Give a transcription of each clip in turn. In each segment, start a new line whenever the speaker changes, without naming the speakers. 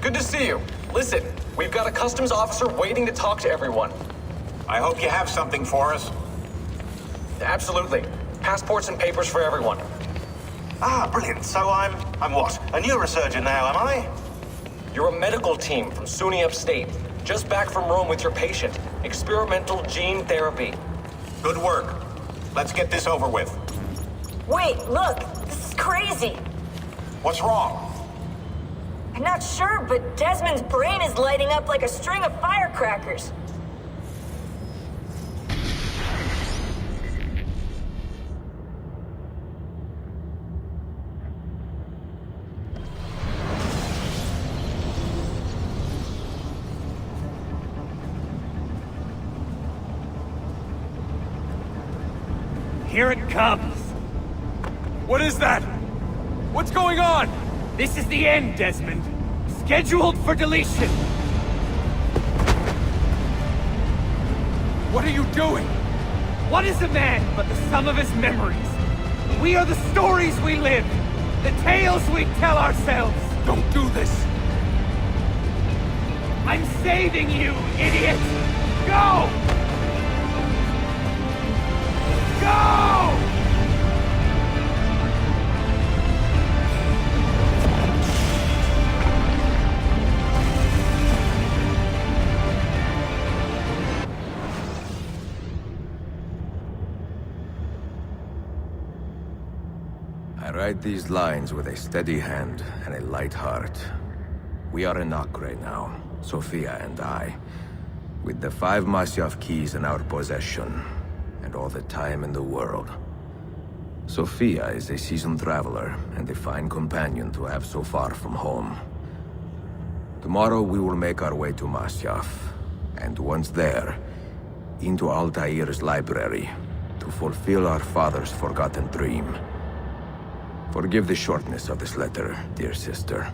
Good to see you. Listen, we've got a customs officer waiting to talk to everyone.
I hope you have something for us.
Absolutely. Passports and papers for everyone.
Ah, brilliant. So I'm what? A neurosurgeon now, am I?
You're a medical team from SUNY Upstate. Just back from Rome with your patient. Experimental gene therapy.
Good work. Let's get this over with.
Wait, look! This is crazy!
What's wrong?
I'm not sure, but Desmond's brain is lighting up like a string of firecrackers.
Here it comes! What is that? What's going on? This is the end, Desmond. Scheduled for deletion. What are you doing? What is a man but the sum of his memories? We are the stories we live, the tales we tell ourselves. Don't do this! I'm saving you, idiot! Go! Go!
I write these lines with a steady hand and a light heart. We are in Acre now, Sophia and I, with the 5 Masyaf keys in our possession, and all the time in the world. Sophia is a seasoned traveler, and a fine companion to have so far from home. Tomorrow we will make our way to Masyaf, and once there, into Altair's library, to fulfill our father's forgotten dream. Forgive the shortness of this letter, dear sister,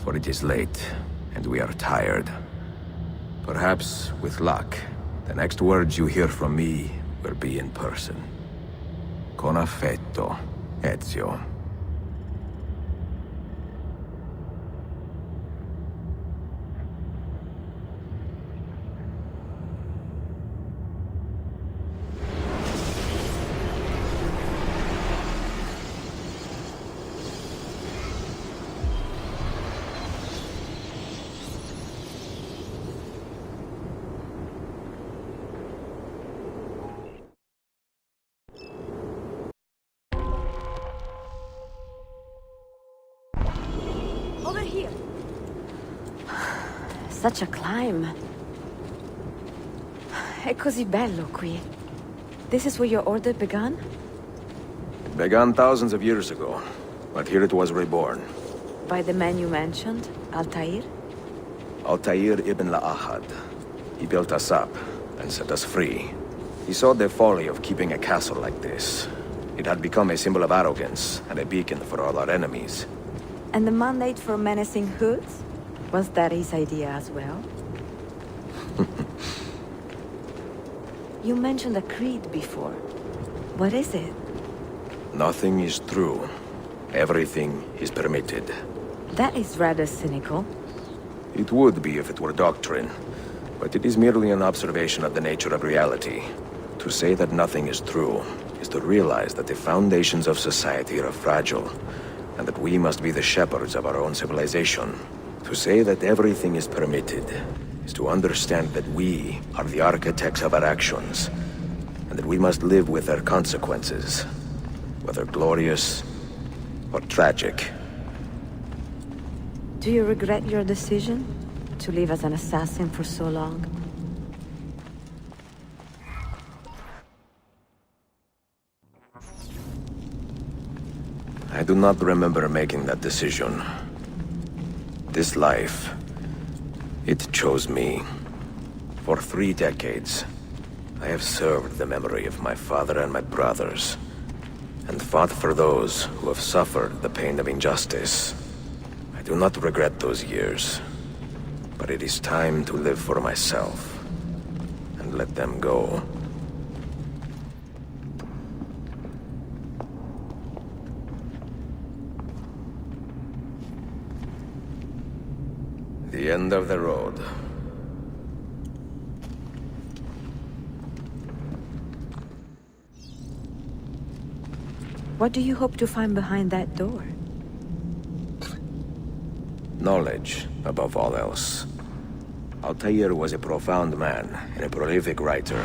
for it is late, and we are tired. Perhaps, with luck, the next words you hear from me will be in person. Con affetto, Ezio.
Over here.
Such a climb. È così bello qui. This is where your order began?
Began thousands of years ago, but here it was reborn.
By the man you mentioned, Altair?
Altair ibn La'ahad. He built us up and set us free. He saw the folly of keeping a castle like this. It had become a symbol of arrogance and a beacon for all our enemies.
And the mandate for menacing hoods? Was that his idea as well? You mentioned a creed before. What is it?
Nothing is true. Everything is permitted.
That is rather cynical.
It would be if it were doctrine, but it is merely an observation of the nature of reality. To say that nothing is true is to realize that the foundations of society are fragile, and that we must be the shepherds of our own civilization. To say that everything is permitted is to understand that we are the architects of our actions, and that we must live with their consequences, whether glorious or tragic.
Do you regret your decision to live as an assassin for so long?
I do not remember making that decision. This life, it chose me. For 3 decades, I have served the memory of my father and my brothers, and fought for those who have suffered the pain of injustice. I do not regret those years, but it is time to live for myself, and let them go. The end of the road.
What do you hope to find behind that door?
Knowledge, above all else. Altair was a profound man and a prolific writer.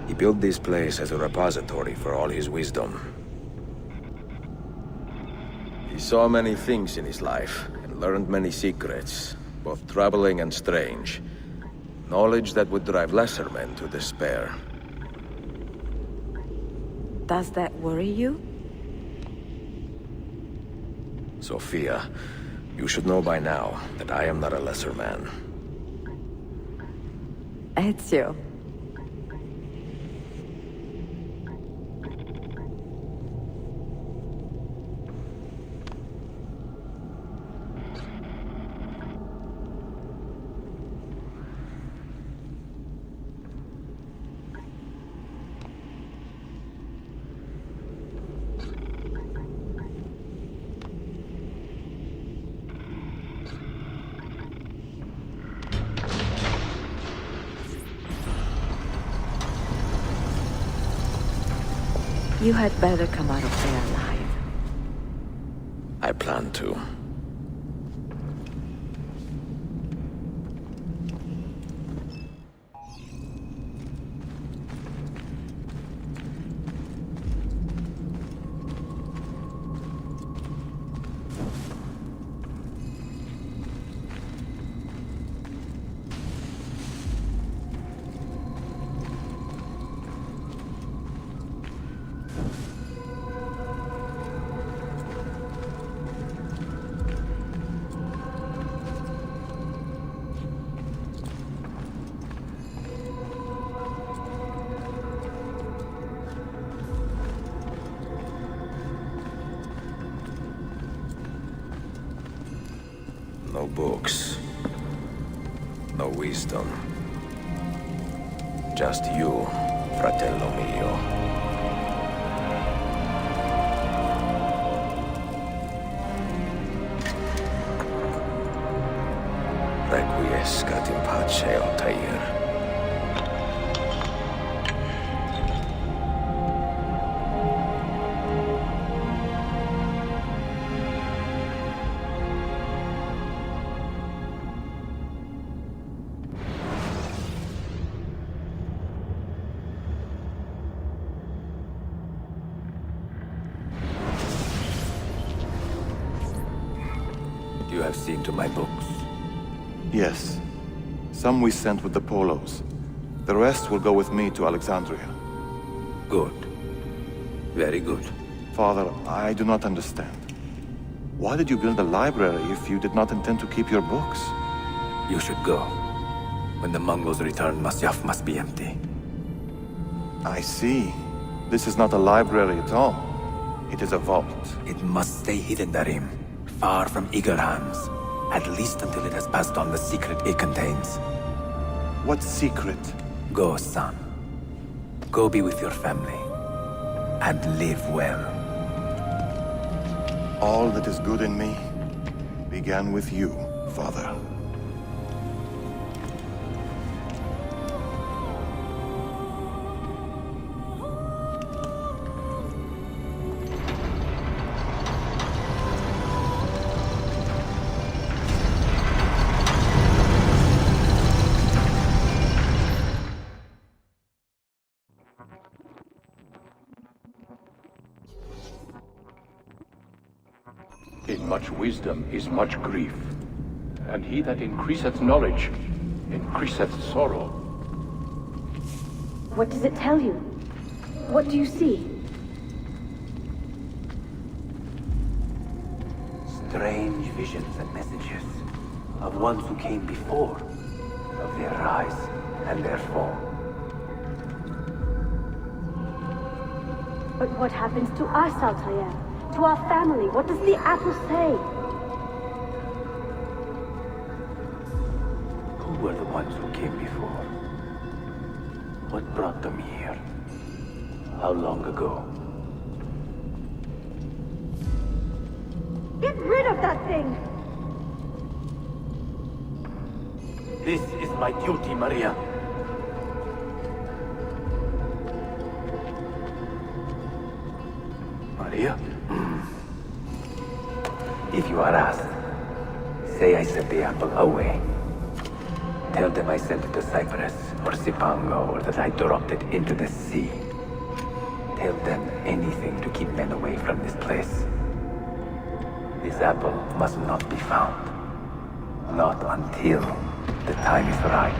He built this place as a repository for all his wisdom. He saw many things in his life, and learned many secrets, both troubling and strange. Knowledge that would drive lesser men to despair.
Does that worry you?
Sophia, you should know by now that I am not a lesser man.
Ezio. You had better come out of there alive.
I plan to. No books. No wisdom. Just you, fratello mio. Requiescat in pace, Altair. You have seen to my books.
Yes. Some we sent with the Polos. The rest will go with me to Alexandria.
Good. Very good.
Father, I do not understand. Why did you build a library if you did not intend to keep your books?
You should go. When the Mongols return, Masyaf must be empty.
I see. This is not a library at all. It is a vault.
It must stay hidden, Darim. Far from eager hands. At least until it has passed on the secret it contains.
What secret?
Go, son. Go be with your family. And live well.
All that is good in me began with you, Father.
In much wisdom is much grief, and he that increaseth knowledge increaseth sorrow.
What does it tell you? What do you see?
Strange visions and messages of ones who came before, of their rise and their fall.
But what happens to us, Altair? To our family? What does the apple say?
Who were the ones who came before? What brought them here? How long ago?
Get rid of that thing!
This is my duty, Maria. Maria? If you are asked, say I sent the apple away. Tell them I sent it to Cyprus, or Cipango, or that I dropped it into the sea. Tell them anything to keep men away from this place. This apple must not be found. Not until the time is right.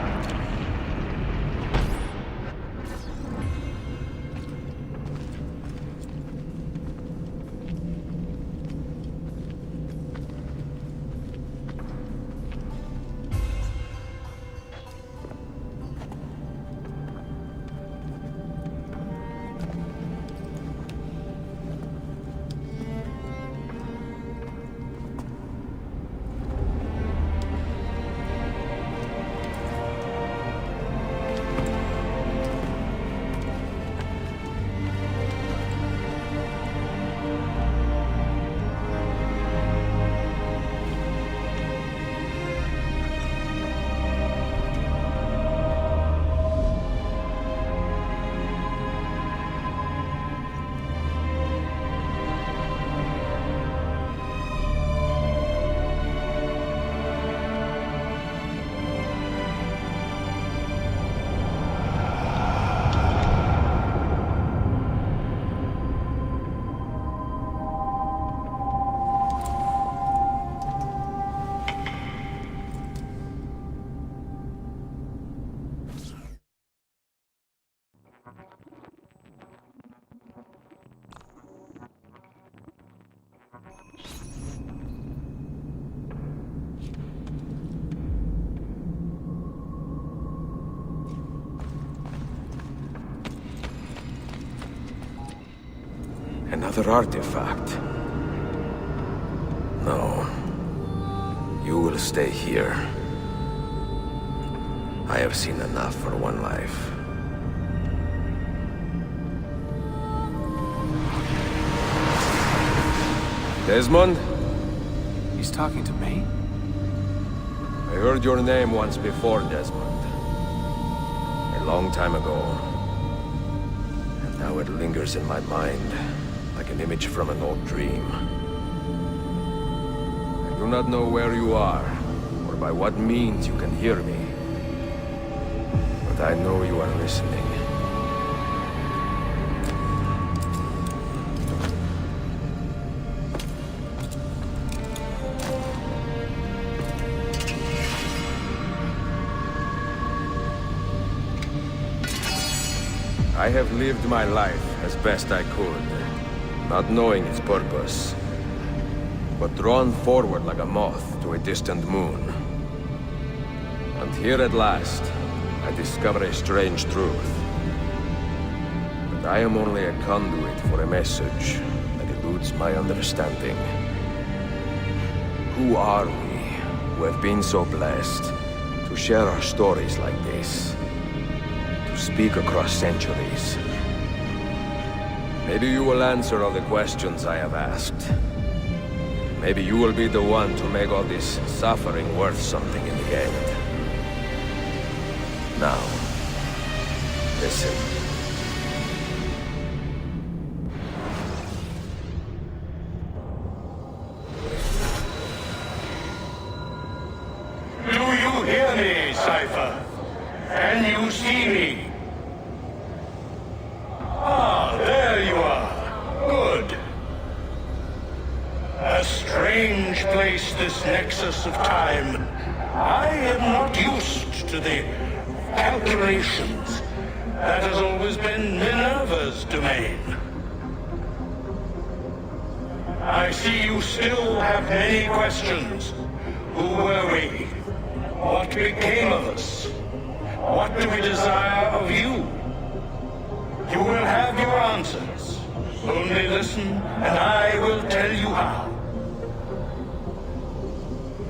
Another artifact. No. You will stay here. I have seen enough for one life. Desmond?
He's talking to me?
I heard your name once before, Desmond. A long time ago. And now it lingers in my mind, like an image from an old dream. I do not know where you are, or by what means you can hear me. But I know you are listening. I have lived my life as best I could, not knowing its purpose, but drawn forward like a moth to a distant moon. And here at last, I discover a strange truth. That I am only a conduit for a message that eludes my understanding. Who are we, who have been so blessed to share our stories like this? Speak across centuries. Maybe you will answer all the questions I have asked. Maybe you will be the one to make all this suffering worth something in the end. Now, listen.
Do you hear me, Cypher? Can you see me? Ah, there you are. Good. A strange place, this nexus of time. I am not used to the calculations. That has always been Minerva's domain. I see you still have many questions. Who were we? What became of us? What do we desire of you? You will have your answers. Only listen, and I will tell you how.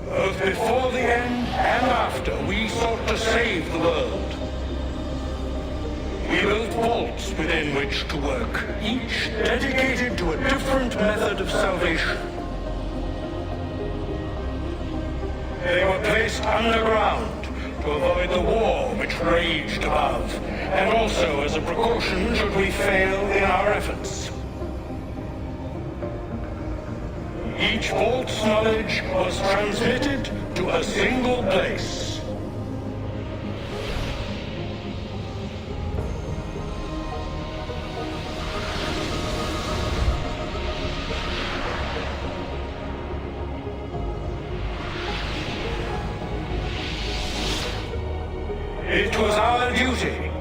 Both before the end and after, we sought to save the world. We built vaults within which to work, each dedicated to a different method of salvation. They were placed underground to to avoid the war which raged above, and also as a precaution should we fail in our efforts. Each vault's knowledge was transmitted to a single place. It was our duty,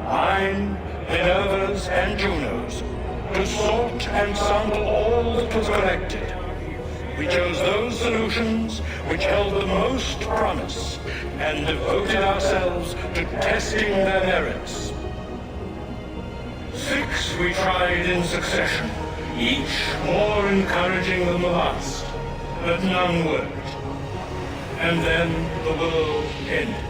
mine, Minerva's, and Juno's, to sort and sample all that was collected. We chose those solutions which held the most promise, and devoted ourselves to testing their merits. 6 we tried in succession, each more encouraging than the last, but none worked. And then the world ended.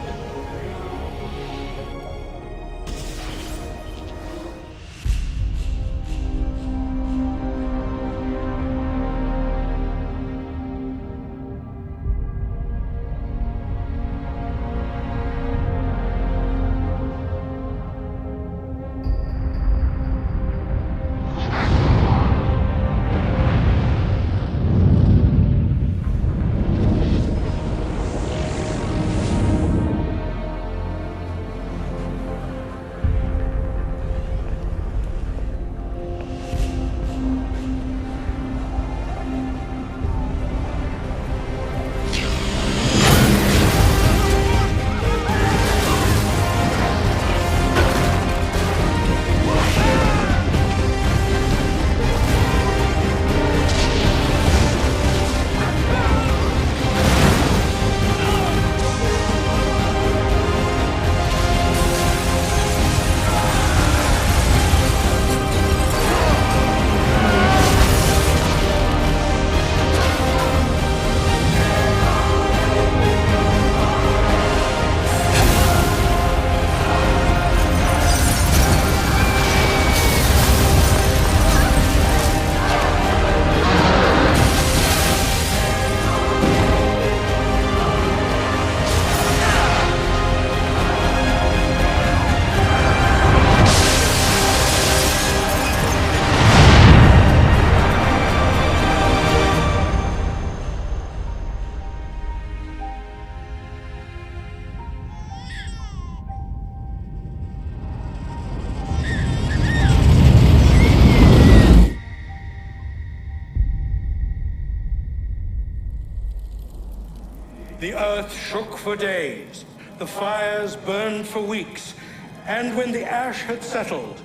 The earth shook for days, the fires burned for weeks, and when the ash had settled,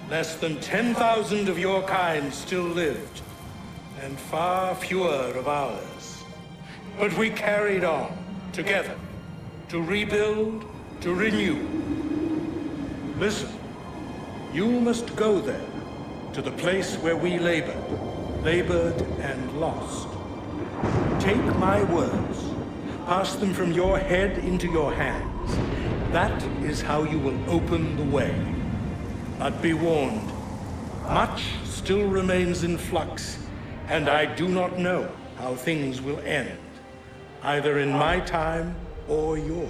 less than 10,000 of your kind still lived, and far fewer of ours. But we carried on, together, to rebuild, to renew. Listen, you must go there, to the place where we labored and lost. Take my words. Pass them from your head into your hands. That is how you will open the way. But be warned, much still remains in flux, and I do not know how things will end, either in my time or yours.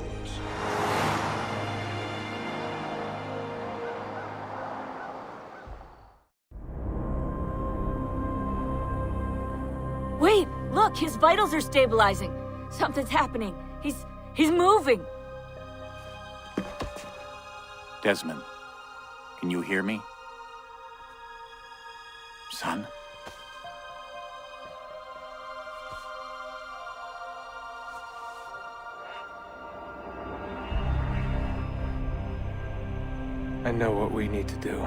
Wait, look, his vitals are stabilizing. Something's happening. He's moving.
Desmond, can you hear me? Son?
I know what we need to do.